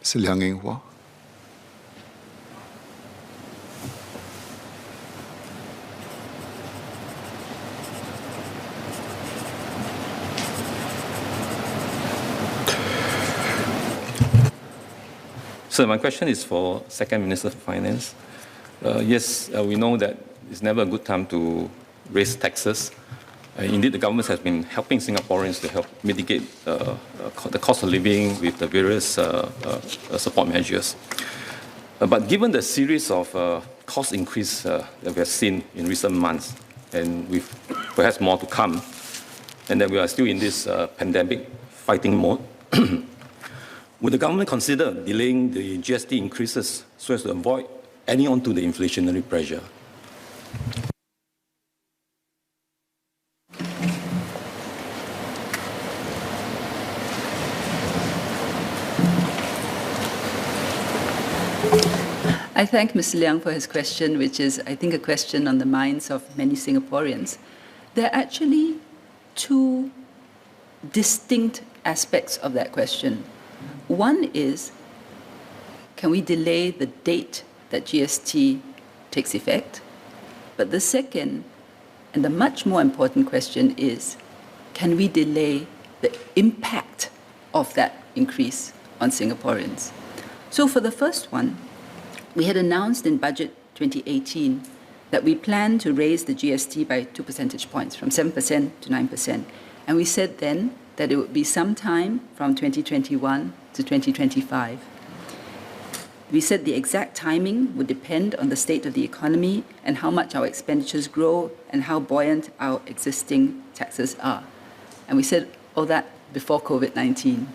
Mr. Liang Eng-hua. So my question is for Second Minister for Finance. Yes, we know that it's never a good time to raise taxes. Indeed, the government has been helping Singaporeans to help mitigate the cost of living with the various support measures. But given the series of cost increase that we have seen in recent months, and with perhaps more to come, and that we are still in this pandemic fighting mode, would the government consider delaying the GST increases so as to avoid adding on to the inflationary pressure? I thank Mr. Liang for his question, which is, I think, a question on the minds of many Singaporeans. There are actually two distinct aspects of that question. One is, can we delay the date that GST takes effect? But the second, and the much more important question is, can we delay the impact of that increase on Singaporeans? So for the first one, we had announced in Budget 2018 that we plan to raise the GST by 2 percentage points, from 7% to 9%. And we said then that it would be sometime from 2021 to 2025. We said the exact timing would depend on the state of the economy and how much our expenditures grow and how buoyant our existing taxes are. And we said all that before COVID-19.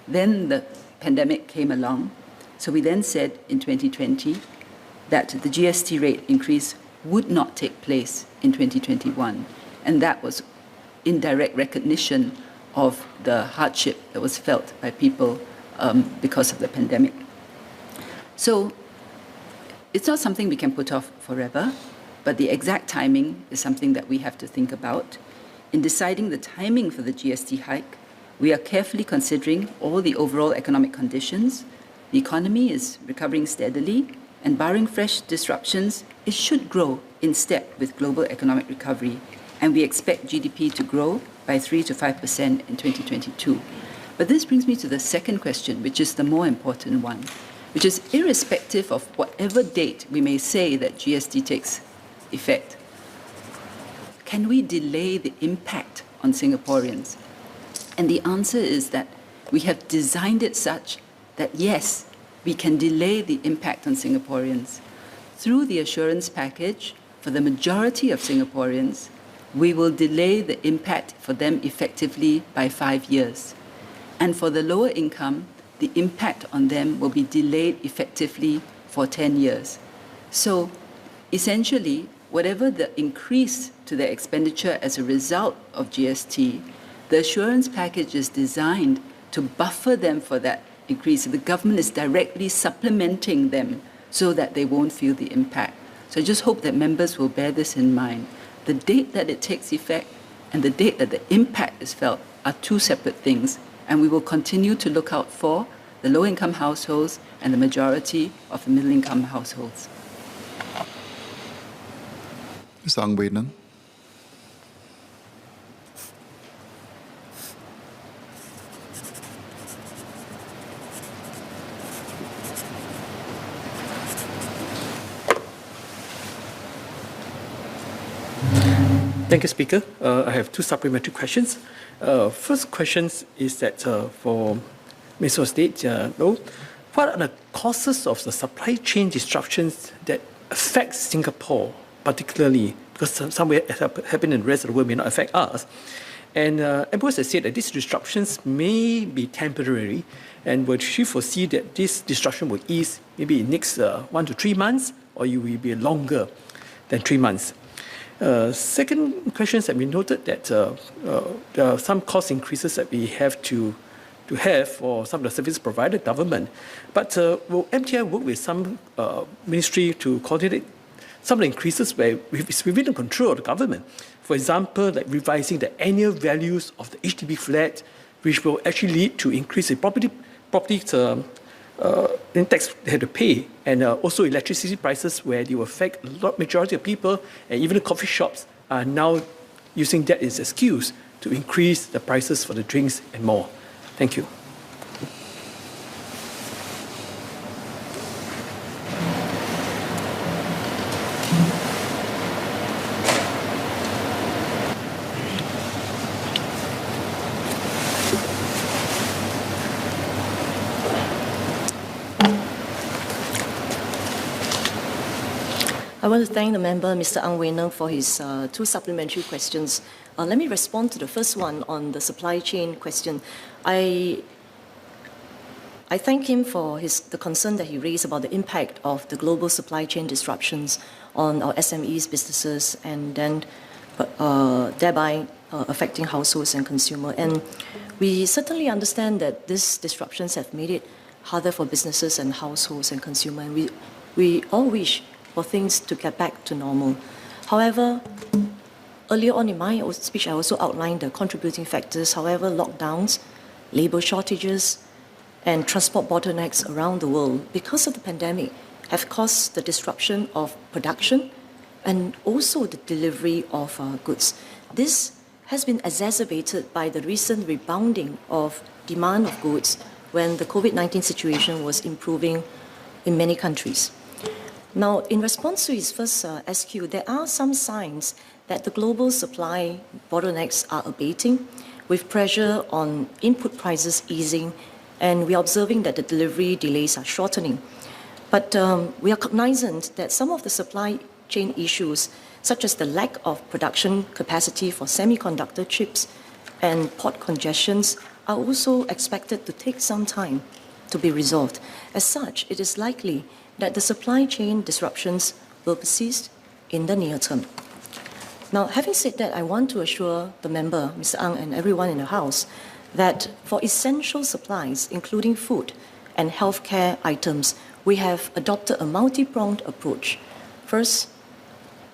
Then the pandemic came along. So we then said in 2020 that the GST rate increase would not take place in 2021. And that was in direct recognition of the hardship that was felt by people because of the pandemic. So it's not something we can put off forever, but the exact timing is something that we have to think about. In deciding the timing for the GST hike, we are carefully considering all the overall economic conditions. The economy is recovering steadily, and barring fresh disruptions, it should grow in step with global economic recovery, and we expect GDP to grow by 3 to 5% in 2022. But this brings me to the second question, which is the more important one, which is irrespective of whatever date we may say that GST takes effect, can we delay the impact on Singaporeans? And the answer is that we have designed it such that yes, we can delay the impact on Singaporeans. Through the assurance package, for the majority of Singaporeans, we will delay the impact for them effectively by 5 years. And for the lower income, the impact on them will be delayed effectively for 10 years. So essentially, whatever the increase to their expenditure as a result of GST, the assurance package is designed to buffer them for that increase. The government is directly supplementing them so that they won't feel the impact. So I just hope that members will bear this in mind. The date that it takes effect and the date that the impact is felt are two separate things, and we will continue to look out for the low-income households and the majority of the middle-income households. Mr. Ang Wei Neng. Thank you, Speaker. I have two supplementary questions. First question is that for Minister of State, what are the causes of the supply chain disruptions that affect Singapore particularly? Because somewhere happening in the rest of the world may not affect us. And MPOS has said that these disruptions may be temporary, and would she foresee that this disruption will ease maybe in next 1 to 3 months, or it will be longer than 3 months? Second question is that we noted that there are some cost increases that we have to have for some of the service provided government. But will MTI work with some ministry to coordinate some of the increases where it's within the control of the government? For example, like revising the annual values of the HDB flat, which will actually lead to increase in property in tax they had to pay, and also electricity prices where they will affect majority of people, and even the coffee shops are now using that as an excuse to increase the prices for the drinks and more. Thank you. I want to thank the member, Mr. Ang Wei Neng, for his two supplementary questions. Let me respond to the first one on the supply chain question. I thank him for the concern that he raised about the impact of the global supply chain disruptions on our SMEs, businesses, and then thereby affecting households and consumer. And we certainly understand that these disruptions have made it harder for businesses and households and consumer. And we all wish for things to get back to normal. However, earlier on in my speech, I also outlined the contributing factors. However, lockdowns, labor shortages, and transport bottlenecks around the world because of the pandemic have caused the disruption of production and also the delivery of goods. This has been exacerbated by the recent rebounding of demand of goods when the COVID-19 situation was improving in many countries. Now, in response to his first SQ, there are some signs that the global supply bottlenecks are abating, with pressure on input prices easing, and we are observing that the delivery delays are shortening. But we are cognizant that some of the supply chain issues, such as the lack of production capacity for semiconductor chips and port congestions, are also expected to take some time to be resolved. As such, it is likely that the supply chain disruptions will persist in the near term. Now, having said that, I want to assure the member, Mr. Ang, and everyone in the House that for essential supplies, including food and healthcare items, we have adopted a multi-pronged approach. First,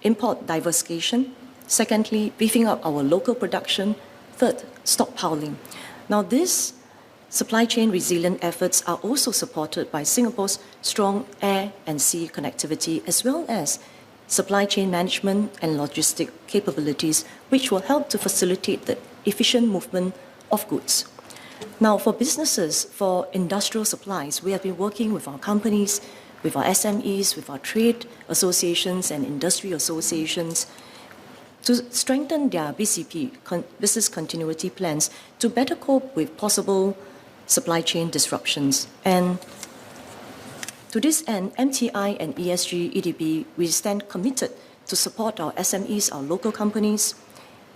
import diversification. Secondly, beefing up our local production. Third, stockpiling. Now, these supply chain resilient efforts are also supported by Singapore's strong air and sea connectivity, as well as supply chain management and logistic capabilities, which will help to facilitate the efficient movement of goods. Now, for businesses, for industrial supplies, we have been working with our companies, with our SMEs, with our trade associations and industry associations to strengthen their BCP, business continuity plans, to better cope with possible supply chain disruptions. And to this end, MTI and ESG EDB, we stand committed to support our SMEs, our local companies.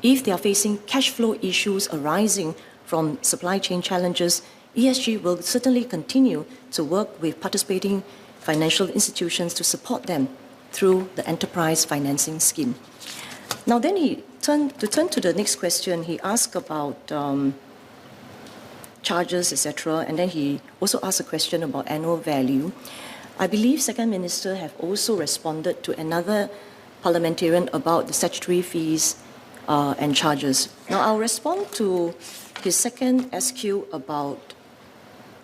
If they are facing cash flow issues arising from supply chain challenges, ESG will certainly continue to work with participating financial institutions to support them through the enterprise financing scheme. Now then to turn to the next question, he asked about charges, etc., and then he also asked a question about annual value. I believe Second Minister have also responded to another parliamentarian about the statutory fees and charges. Now I'll respond to his second SQ about,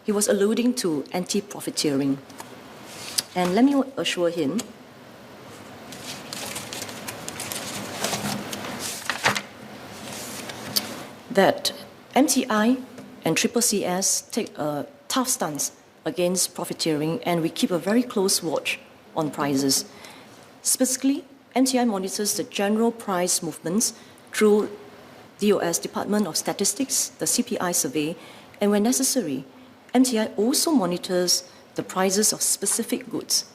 he was alluding to anti-profiteering. And let me assure him that MTI and CCCS take a tough stance against profiteering, and we keep a very close watch on prices. Specifically, MTI monitors the general price movements through DOS, Department of Statistics, the CPI survey, and when necessary, MTI also monitors the prices of specific goods.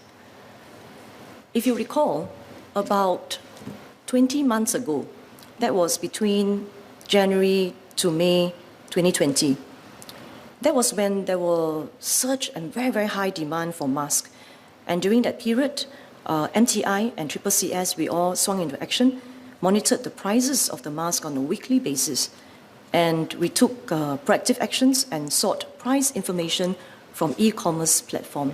If you recall, about 20 months ago, that was between January to May 2020. That was when there were surge and very, very high demand for masks. And during that period, MTI and CCCS, we all swung into action, monitored the prices of the mask on a weekly basis. And we took proactive actions and sought price information from e-commerce platform.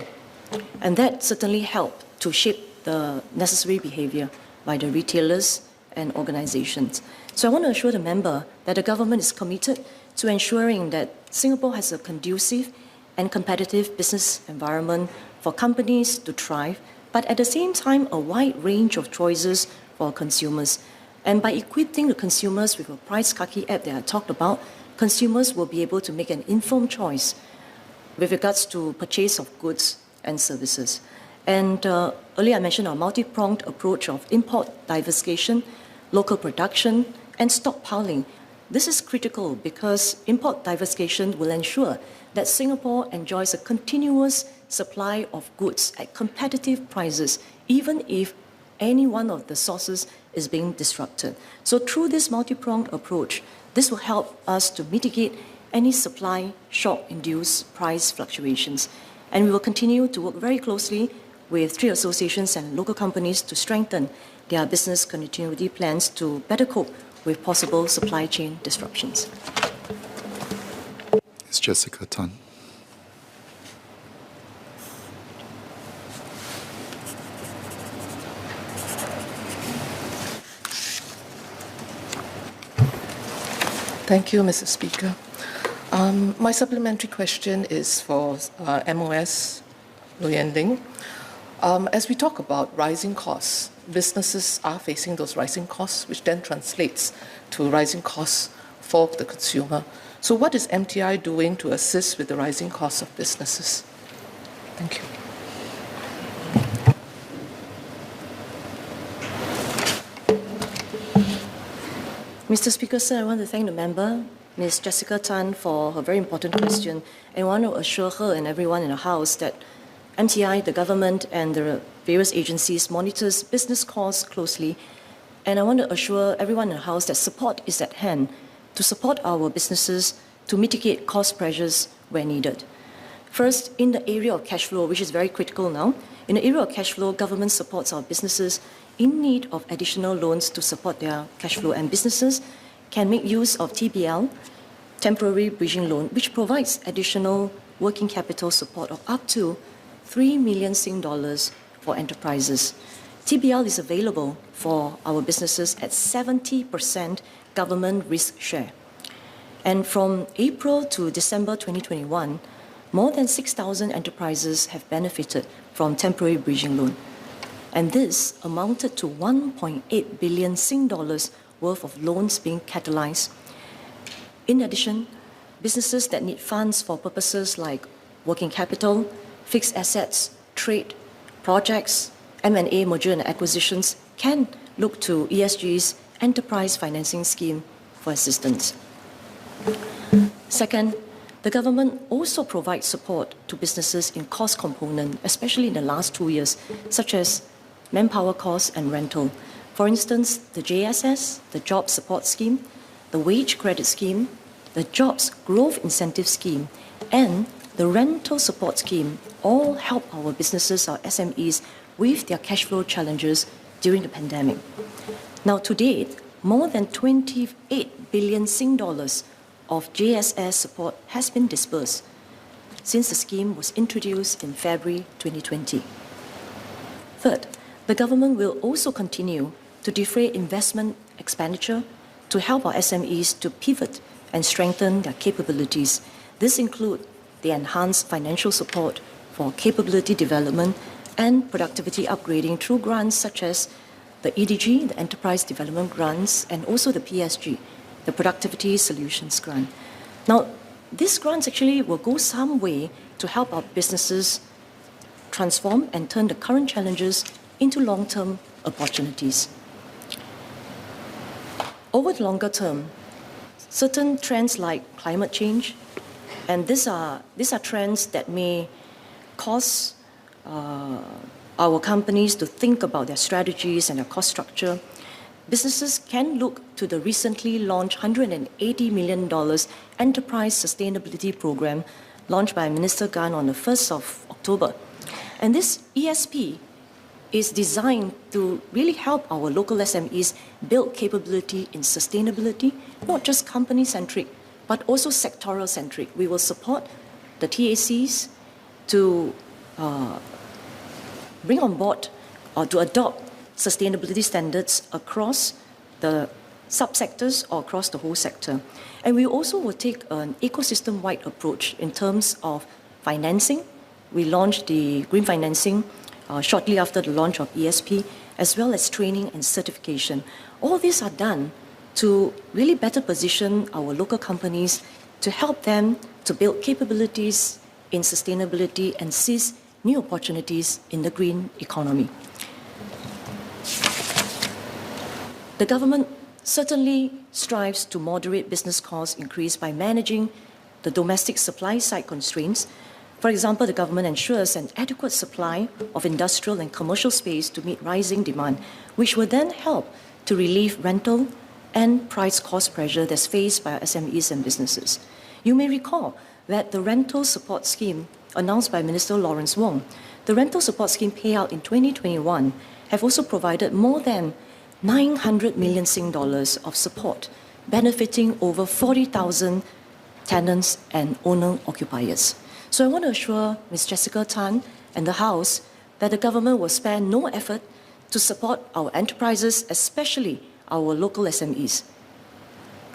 And that certainly helped to shape the necessary behavior by the retailers and organizations. So I want to assure the member that the government is committed to ensuring that Singapore has a conducive and competitive business environment for companies to thrive, but at the same time, a wide range of choices for consumers. And by equipping the consumers with a price kaki app that I talked about, consumers will be able to make an informed choice with regards to purchase of goods and services. And earlier I mentioned our multi-pronged approach of import diversification, local production, and stockpiling. This is critical because import diversification will ensure that Singapore enjoys a continuous supply of goods at competitive prices, even if any one of the sources is being disrupted. So through this multi-pronged approach, this will help us to mitigate any supply shock-induced price fluctuations. And we will continue to work very closely with trade associations and local companies to strengthen their business continuity plans to better cope with possible supply chain disruptions. It's Jessica Tan. Thank you, Mr. Speaker. My supplementary question is for MOS Ling. As we talk about rising costs, businesses are facing those rising costs, which then translates to rising costs for the consumer. So what is MTI doing to assist with the rising costs of businesses? Thank you. Mr. Speaker, sir, I want to thank the member, Ms. Jessica Tan, for her very important question, and want to assure her and everyone in the House that MTI, the government, and the various agencies monitors business costs closely, and I want to assure everyone in the House that support is at hand to support our businesses to mitigate cost pressures where needed. First, in the area of cash flow, which is very critical now, in the area of cash flow, government supports our businesses in need of additional loans to support their cash flow, and businesses can make use of TBL, temporary bridging loan, which provides additional working capital support of up to 3 million Sing dollars for enterprises. TBL is available for our businesses at 70% government risk share. And from April to December 2021, more than 6,000 enterprises have benefited from temporary bridging loan. And this amounted to 1.8 billion Sing dollars worth of loans being catalyzed. In addition, businesses that need funds for purposes like working capital, fixed assets, trade, projects, M&A, merger and acquisitions can look to ESG's Enterprise Financing Scheme for assistance. Second, the government also provides support to businesses in cost component, especially in the last 2 years, such as manpower costs and rental. For instance, the JSS, the Job Support Scheme, the Wage Credit Scheme, the Jobs Growth Incentive Scheme, and the Rental Support Scheme all help our businesses, our SMEs, with their cash flow challenges during the pandemic. Now, to date, more than 28 billion Sing dollars of JSS support has been disbursed since the scheme was introduced in February 2020. Third, the government will also continue to defray investment expenditure to help our SMEs to pivot and strengthen their capabilities. This includes the enhanced financial support for capability development and productivity upgrading through grants such as the EDG, the Enterprise Development Grants, and also the PSG, the Productivity Solutions Grant. Now, these grants actually will go some way to help our businesses transform and turn the current challenges into long-term opportunities. Over the longer term, certain trends like climate change, and these are trends that may cause our companies to think about their strategies and their cost structure. Businesses can look to the recently launched $180 million Enterprise Sustainability Program launched by Minister Gan on the 1st of October. And this ESP is designed to really help our local SMEs build capability in sustainability, not just company-centric, but also sectoral-centric. We will support the TACs to bring on board or to adopt sustainability standards across the subsectors or across the whole sector. And we also will take an ecosystem-wide approach in terms of financing. We launched the green financing shortly after the launch of ESP, as well as training and certification. All these are done to really better position our local companies to help them to build capabilities in sustainability and seize new opportunities in the green economy. The government certainly strives to moderate business cost increase by managing the domestic supply side constraints. For example, the government ensures an adequate supply of industrial and commercial space to meet rising demand, which will then help to relieve rental and price cost pressure that's faced by our SMEs and businesses. You may recall that the rental support scheme announced by Minister Lawrence Wong, the rental support scheme payout in 2021 have also provided more than 900 million Sing dollars of support, benefiting over 40,000 tenants and owner-occupiers. So I want to assure Ms. Jessica Tan and the House that the government will spare no effort to support our enterprises, especially our local SMEs.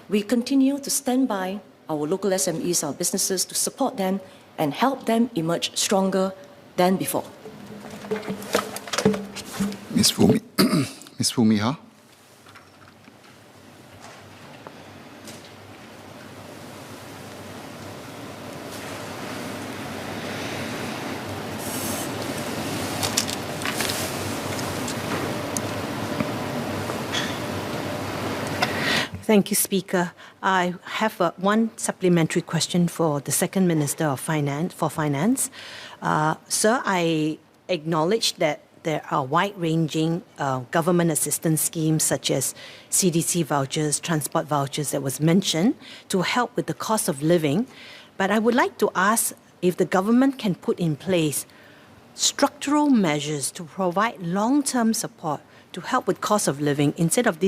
We continue to stand by our local SMEs, our businesses, to support them and help them emerge stronger than before. Ms. Fumi, Ms. Fumi Ha. Thank you, Speaker. I have one supplementary question for the Second Minister of Finance. Sir, I acknowledge that there are wide-ranging government assistance schemes such as CDC vouchers, transport vouchers that was mentioned to help with the cost of living. But I would like to ask if the government can put in place structural measures to provide long-term support to help with cost of living instead of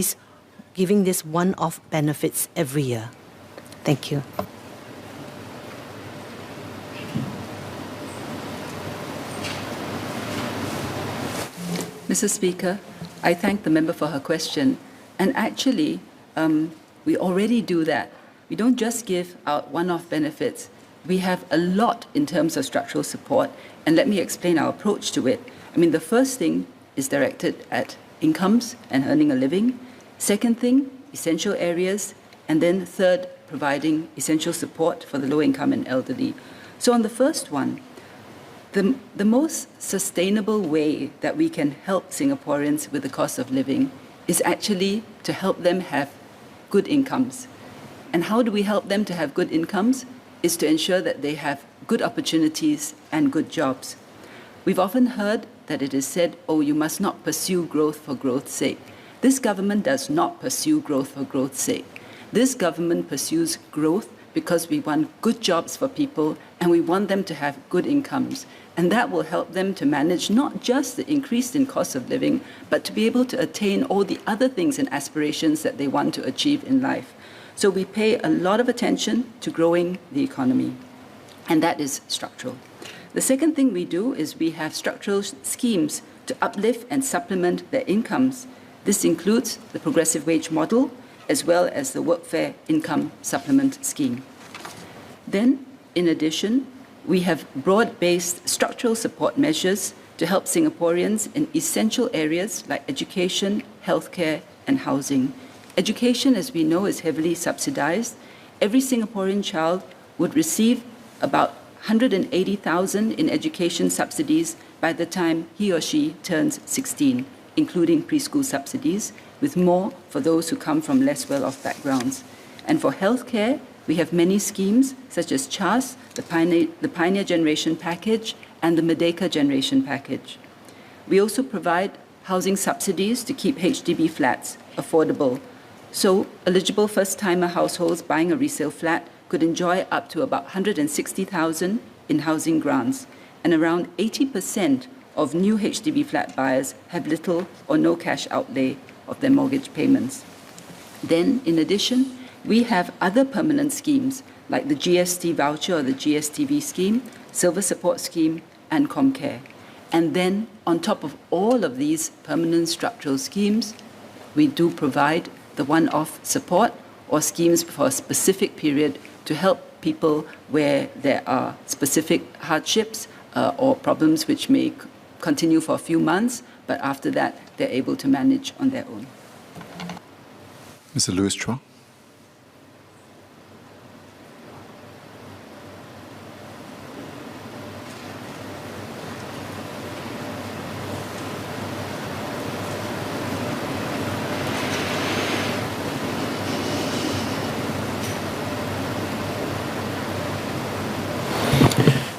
giving this one-off benefits every year. Thank you. Mr. Speaker, I thank the member for her question. And actually, we already do that. We don't just give out one-off benefits. We have a lot in terms of structural support. And let me explain our approach to it. I mean, the first thing is directed at incomes and earning a living. Second thing, essential areas. And then third, providing essential support for the low income and elderly. So on the first one, the most sustainable way that we can help Singaporeans with the cost of living is actually to help them have good incomes. And how do we help them to have good incomes? Is to ensure that they have good opportunities and good jobs. We've often heard that it is said, oh, you must not pursue growth for growth's sake. This government does not pursue growth for growth's sake. This government pursues growth because we want good jobs for people and we want them to have good incomes. And that will help them to manage not just the increase in cost of living, but to be able to attain all the other things and aspirations that they want to achieve in life. So we pay a lot of attention to growing the economy, and that is structural. The second thing we do is we have structural schemes to uplift and supplement their incomes. This includes the progressive wage model, as well as the workfare income supplement scheme. Then, in addition, we have broad-based structural support measures to help Singaporeans in essential areas like education, healthcare, and housing. Education, as we know, is heavily subsidized. Every Singaporean child would receive about 180,000 in education subsidies by the time he or she turns 16, including preschool subsidies, with more for those who come from less well-off backgrounds. And for healthcare, we have many schemes such as CHAS, the Pioneer Generation Package, and the Merdeka Generation Package. We also provide housing subsidies to keep HDB flats affordable. So eligible first-timer households buying a resale flat could enjoy up to about 160,000 in housing grants, and around 80% of new HDB flat buyers have little or no cash outlay of their mortgage payments. Then, in addition, we have other permanent schemes like the GST voucher or the GSTV scheme, Silver Support Scheme, and ComCare. And then, on top of all of these permanent structural schemes, we do provide the one-off support or schemes for a specific period to help people where there are specific hardships or problems which may continue for a few months, but after that, they're able to manage on their own. Mr. Louis Chua.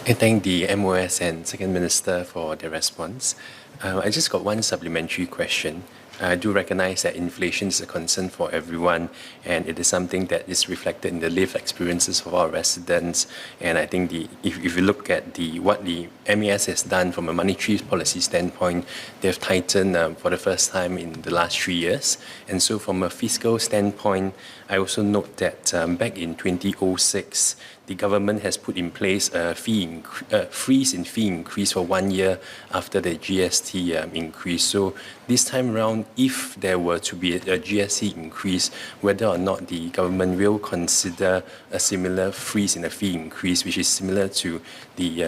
I thank the MOS and Second Minister for their response. I just got one supplementary question. I do recognize that inflation is a concern for everyone, and it is something that is reflected in the lived experiences of our residents. And I think if you look at what the MES has done from a monetary policy standpoint, they've tightened for the first time in the last 3 years. And so from a fiscal standpoint, I also note that back in 2006, the government has put in place a freeze in fee increase for 1 year after the GST increase. So this time around, if there were to be a GST increase, whether or not the government will consider a similar freeze in the fee increase, which is similar to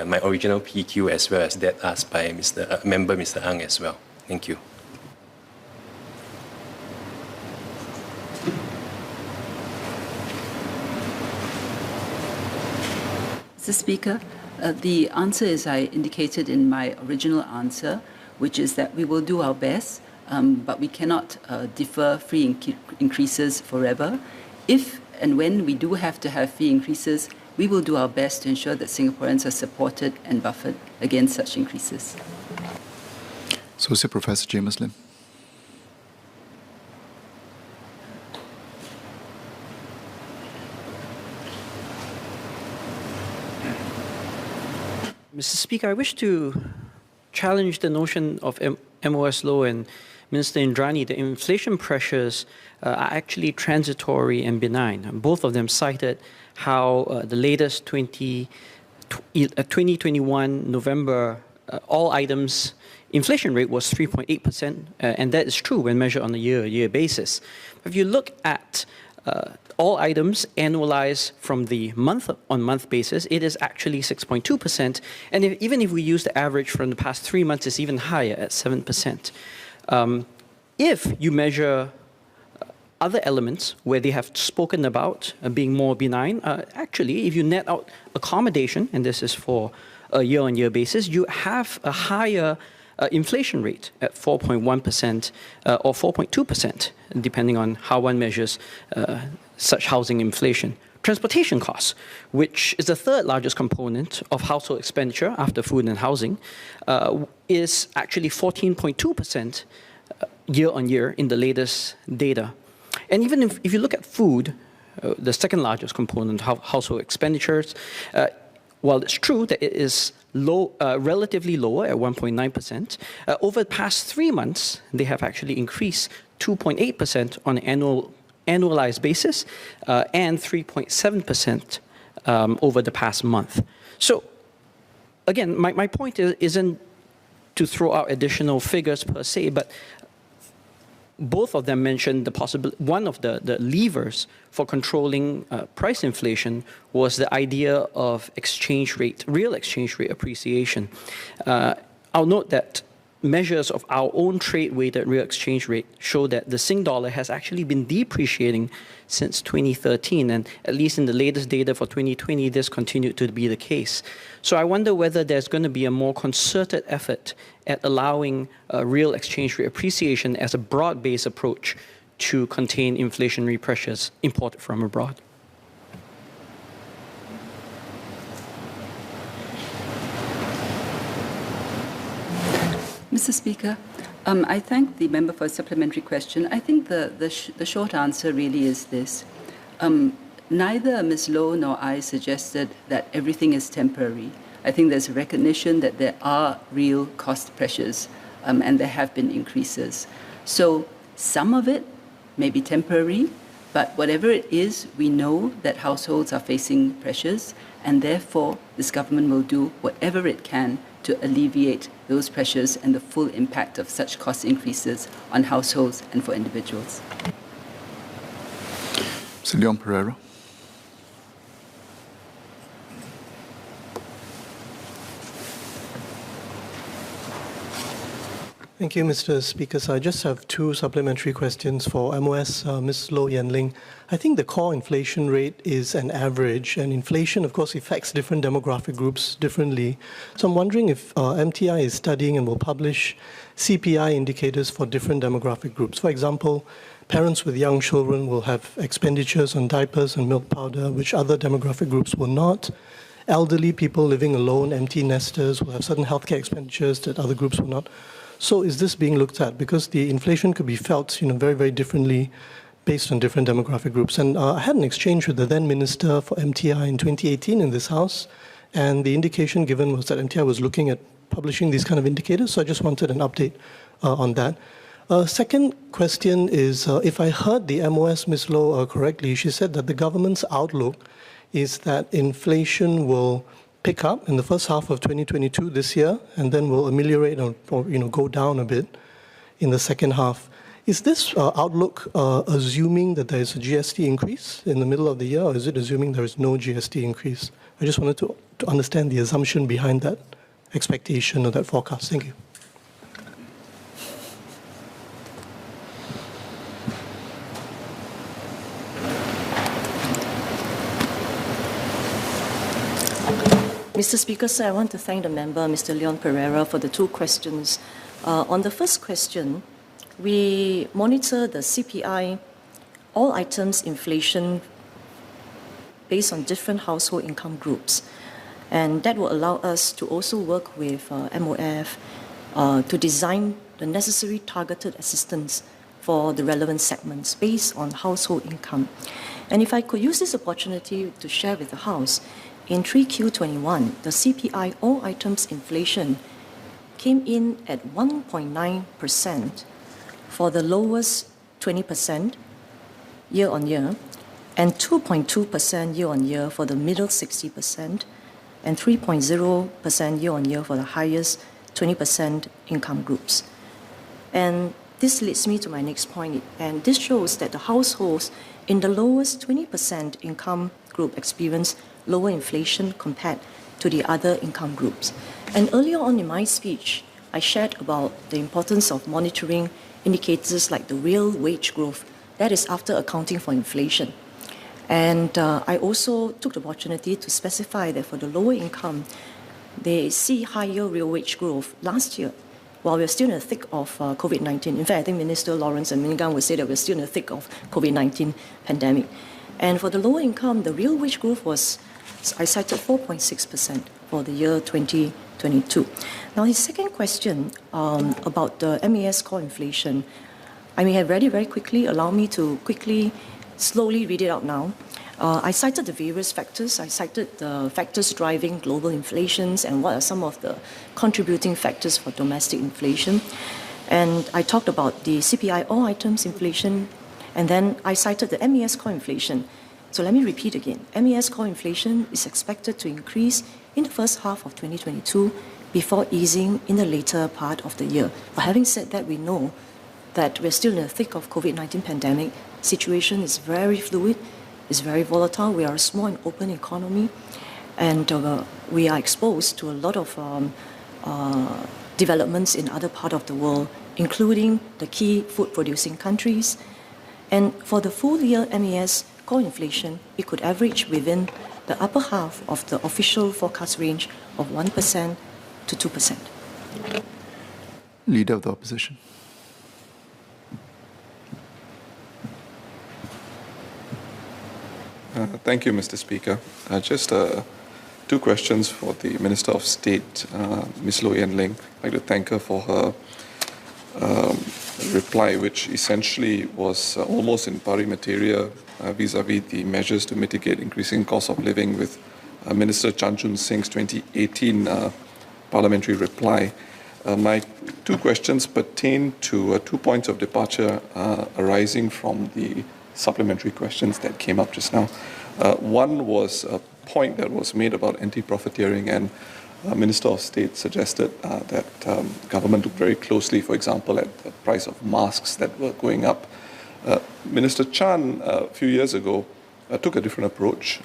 my original PQ as well as that asked by member Mr. Ang as well. Thank you. Mr. Speaker, the answer is I indicated in my original answer, which is that we will do our best, but we cannot defer fee increases forever. If and when we do have to have fee increases, we will do our best to ensure that Singaporeans are supported and buffered against such increases. Associate Professor James Lim. Mr. Speaker, I wish to challenge the notion of MOS law and Minister Indranee that inflation pressures are actually transitory and benign. Both of them cited how the latest 2021 November all items inflation rate was 3.8%, and that is true when measured on a year-to-year basis. If you look at all items annualized from the month-on-month basis, it is actually 6.2%. And even if we use the average from the past 3 months, it's even higher at 7%. If you measure other elements where they have spoken about being more benign, actually, if you net out accommodation, and this is for a year-on-year basis, you have a higher inflation rate at 4.1% or 4.2%, depending on how one measures such housing inflation. Transportation costs, which is the third largest component of household expenditure after food and housing, is actually 14.2% year-on-year in the latest data. And even if you look at food, the second largest component of household expenditures, while it's true that it is relatively lower at 1.9%, over the past 3 months, they have actually increased 2.8% on an annualized basis and 3.7% over the past month. So again, my point isn't to throw out additional figures per se, but both of them mentioned the possibility. One of the levers for controlling price inflation was the idea of real exchange rate appreciation. I'll note that measures of our own trade-weighted real exchange rate show that the Sing dollar has actually been depreciating since 2013, and at least in the latest data for 2020, this continued to be the case. So I wonder whether there's going to be a more concerted effort at allowing real exchange rate appreciation as a broad-based approach to contain inflationary pressures imported from abroad. Mr. Speaker, I thank the member for a supplementary question. I think the short answer really is this. Neither Ms. Loh nor I suggested that everything is temporary. I think there's a recognition that there are real cost pressures and there have been increases. So some of it may be temporary, but whatever it is, we know that households are facing pressures, and therefore this government will do whatever it can to alleviate those pressures and the full impact of such cost increases on households and for individuals. Mr. Leon Pereira. Thank you, Mr. Speaker. So I just have two supplementary questions for MOS, Ms. Low Yen Ling. I think the core inflation rate is an average, and inflation, of course, affects different demographic groups differently. So I'm wondering if MTI is studying and will publish CPI indicators for different demographic groups. For example, parents with young children will have expenditures on diapers and milk powder, which other demographic groups will not. Elderly people living alone, empty nesters, will have certain healthcare expenditures that other groups will not. So is this being looked at? Because the inflation could be felt, very, very differently based on different demographic groups. And I had an exchange with the then Minister for MTI in 2018 in this House, and the indication given was that MTI was looking at publishing these kind of indicators, so I just wanted an update on that. Second question is, if I heard the MOS, Ms. Low, correctly, she said that the government's outlook is that inflation will pick up in the first half of 2022 this year, and then will ameliorate or go down a bit in the second half. Is this outlook assuming that there is a GST increase in the middle of the year, or is it assuming there is no GST increase? I just wanted to understand the assumption behind that expectation or that forecast. Thank you. Mr. Speaker, sir, I want to thank the member, Mr. Leon Pereira, for the two questions. On the first question, we monitor the CPI, all items inflation based on different household income groups. And that will allow us to also work with MOF to design the necessary targeted assistance for the relevant segments based on household income. And if I could use this opportunity to share with the House, in 3Q21, the CPI all items inflation came in at 1.9% for the lowest 20% year-on-year, and 2.2% year-on-year for the middle 60%, and 3.0% year-on-year for the highest 20% income groups. And this leads me to my next point, and this shows that the households in the lowest 20% income group experience lower inflation compared to the other income groups. And earlier on in my speech, I shared about the importance of monitoring indicators like the real wage growth, that is after accounting for inflation. And I also took the opportunity to specify that for the lower income, they see higher real wage growth last year, while we're still in the thick of COVID-19. In fact, I think Minister Lawrence and Minggang would say that we're still in the thick of COVID-19 pandemic. And for the lower income, the real wage growth was, I cited 4.6% for the year 2022. Now, his second question about the MAS core inflation, I may have read it very quickly. Allow me to slowly read it out now. I cited the various factors. I cited the factors driving global inflations and what are some of the contributing factors for domestic inflation. And I talked about the CPI all items inflation, and then I cited the MAS core inflation. So let me repeat again. MAS core inflation is expected to increase in the first half of 2022 before easing in the later part of the year. But having said that, we know that we're still in the thick of COVID-19 pandemic. Situation is very fluid, is very volatile. We are a small and open economy, and we are exposed to a lot of developments in other parts of the world, including the key food-producing countries. And for the full year MAS core inflation, it could average within the upper half of the official forecast range of 1% to 2%. Leader of the Opposition. Thank you, Mr. Speaker. Just two questions for the Minister of State, Ms. Low Yen Ling. I'd like to thank her for her reply, which essentially was almost in pari materia vis-à-vis the measures to mitigate increasing cost of living with Minister Chan Chun Sing's 2018 parliamentary reply. My two questions pertain to 2 points of departure arising from the supplementary questions that came up just now. One was a point that was made about anti-profiteering, and Minister of State suggested that government looked very closely, for example, at the price of masks that were going up. Minister Chan, a few years ago, took a different approach,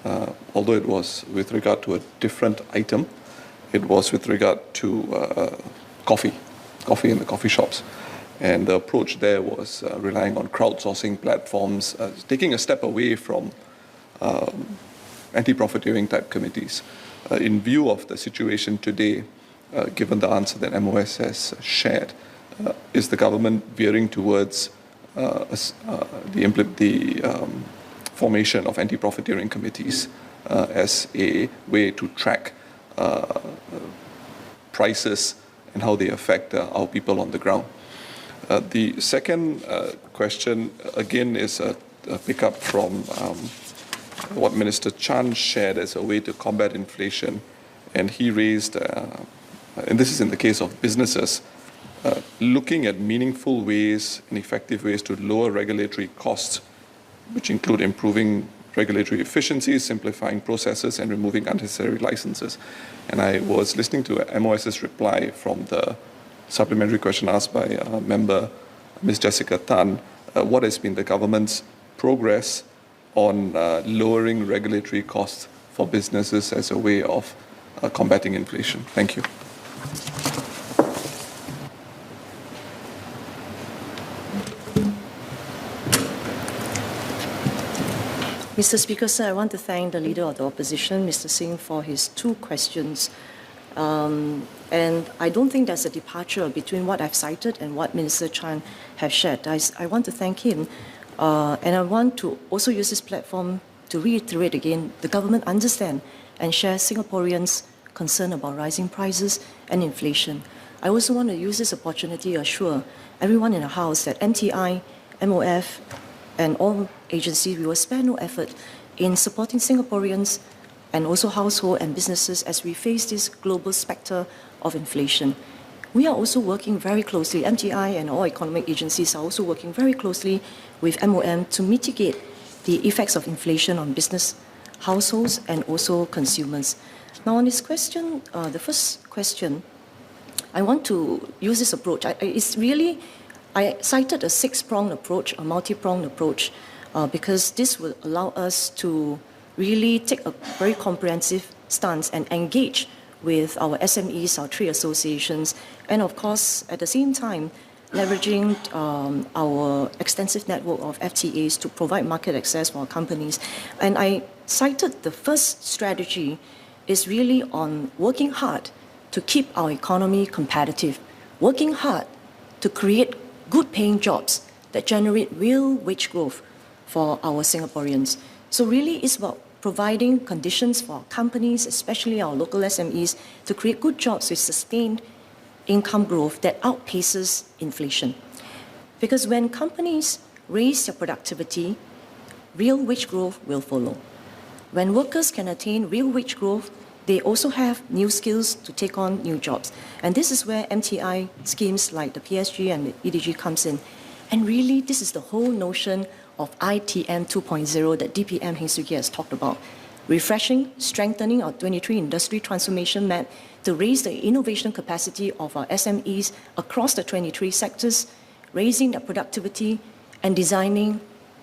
although it was with regard to a different item. It was with regard to coffee. coffee in the coffee shops. And the approach there was relying on crowdsourcing platforms, taking a step away from anti-profiteering type committees. In view of the situation today, given the answer that MOS has shared, is the government veering towards the formation of anti-profiteering committees as a way to track prices and how they affect our people on the ground? The second question, again, is a pickup from what Minister Chan shared as a way to combat inflation. And he raised, and this is in the case of businesses, looking at meaningful ways and effective ways to lower regulatory costs, which include improving regulatory efficiencies, simplifying processes, and removing unnecessary licenses. And I was listening to MOS's reply from the supplementary question asked by member Ms. Jessica Tan. What has been the government's progress on lowering regulatory costs for businesses as a way of combating inflation? Thank you. Mr. Speaker, sir, I want to thank the Leader of the Opposition, Mr. Singh, for his two questions. And I don't think there's a departure between what I've cited and what Minister Chan has shared. I want to thank him. And I want to also use this platform to reiterate again, the government understands and shares Singaporeans' concern about rising prices and inflation. I also want to use this opportunity to assure everyone in the House that MTI, MOF, and all agencies, we will spare no effort in supporting Singaporeans and also households and businesses as we face this global spectre of inflation. We are also working very closely, MTI and all economic agencies are also working very closely with MOM to mitigate the effects of inflation on business, households, and also consumers. Now on this question, the first question, I want to use this approach. I cited a six-pronged approach, a multi-pronged approach, because this will allow us to really take a very comprehensive stance and engage with our SMEs, our trade associations, and of course, at the same time, leveraging our extensive network of FTAs to provide market access for our companies. And I cited the first strategy is really on working hard to keep our economy competitive, working hard to create good-paying jobs that generate real wage growth for our Singaporeans. So really it's about providing conditions for companies, especially our local SMEs, to create good jobs with sustained income growth that outpaces inflation. Because when companies raise their productivity, real wage growth will follow. When workers can attain real wage growth, they also have new skills to take on new jobs. And this is where MTI schemes like the PSG and the EDG comes in. And really, this is the whole notion of ITM 2.0 that DPM Heng Swee Keat has talked about. Refreshing, strengthening our 23 industry transformation map to raise the innovation capacity of our SMEs across the 23 sectors, raising their productivity and designing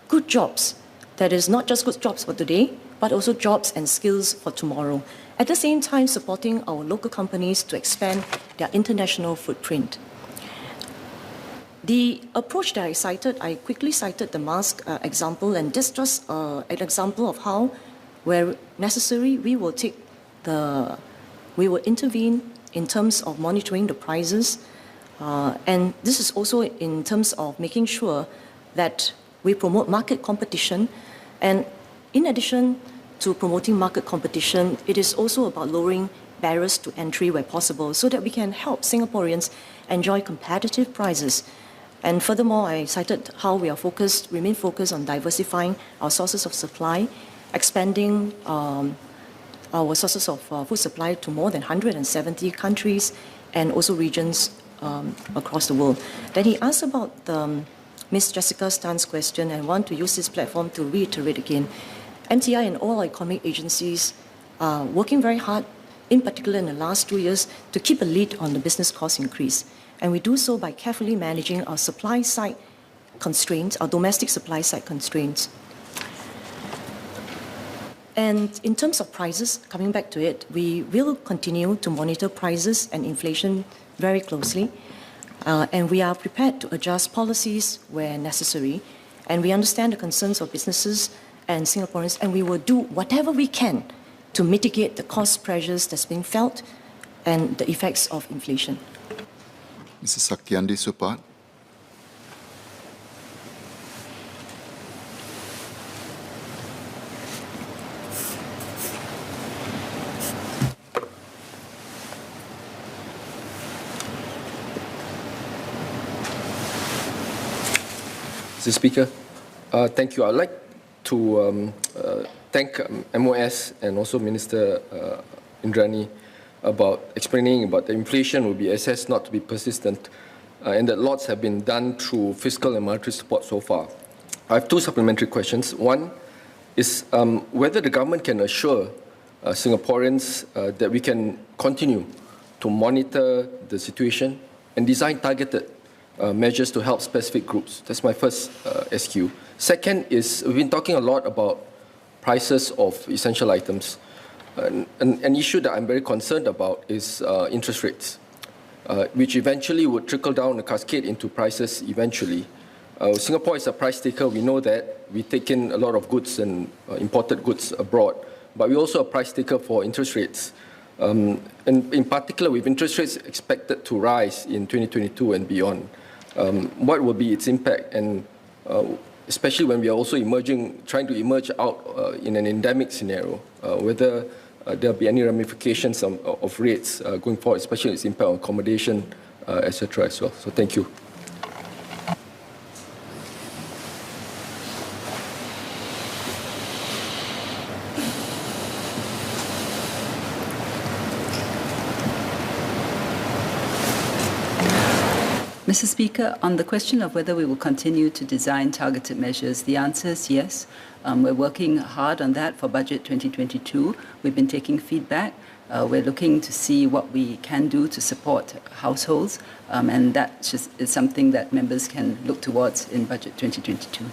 good jobs. That is not just good jobs for today, but also jobs and skills for tomorrow. At the same time, supporting our local companies to expand their international footprint. The approach that I cited, I quickly cited the mask example, and this just an example of how, where necessary, we will intervene in terms of monitoring the prices, and this is also in terms of making sure that we promote market competition, and in addition to promoting market competition, it is also about lowering barriers to entry where possible so that we can help Singaporeans enjoy competitive prices. And furthermore, I cited how we remain focused on diversifying our sources of supply, expanding our sources of food supply to more than 170 countries and also regions across the world. Then he asked about Ms. Jessica Tan's question, and I want to use this platform to reiterate again. MTI and all our economic agencies are working very hard, in particular in the last 2 years, to keep a lead on the business cost increase. And we do so by carefully managing our supply side constraints, our domestic supply side constraints. And in terms of prices, coming back to it, we will continue to monitor prices and inflation very closely. And we are prepared to adjust policies where necessary. And we understand the concerns of businesses and Singaporeans, and we will do whatever we can to mitigate the cost pressures that's being felt and the effects of inflation. Mrs. Sakyandi Supat. Mr. Speaker, thank you. I'd like to thank MOS and also Minister Indranee about explaining about the inflation will be assessed not to be persistent and that lots have been done through fiscal and monetary support so far. I have two supplementary questions. One is whether the government can assure Singaporeans that we can continue to monitor the situation and design targeted measures to help specific groups. That's my first SQ. Second is, we've been talking a lot about prices of essential items. An issue that I'm very concerned about is interest rates, which eventually would trickle down the cascade into prices eventually. Singapore is a price taker. We know that. We take in a lot of goods and imported goods abroad, but we're also a price taker for interest rates. And in particular, with interest rates expected to rise in 2022 and beyond, what will be its impact? And especially when we are also trying to emerge out in an endemic scenario, whether there'll be any ramifications of rates going forward, especially its impact on accommodation, etc. as well. So thank you. Mr. Speaker, on the question of whether we will continue to design targeted measures, the answer is yes. We're working hard on that for Budget 2022. We've been taking feedback. We're looking to see what we can do to support households, and that is something that members can look towards in Budget 2022.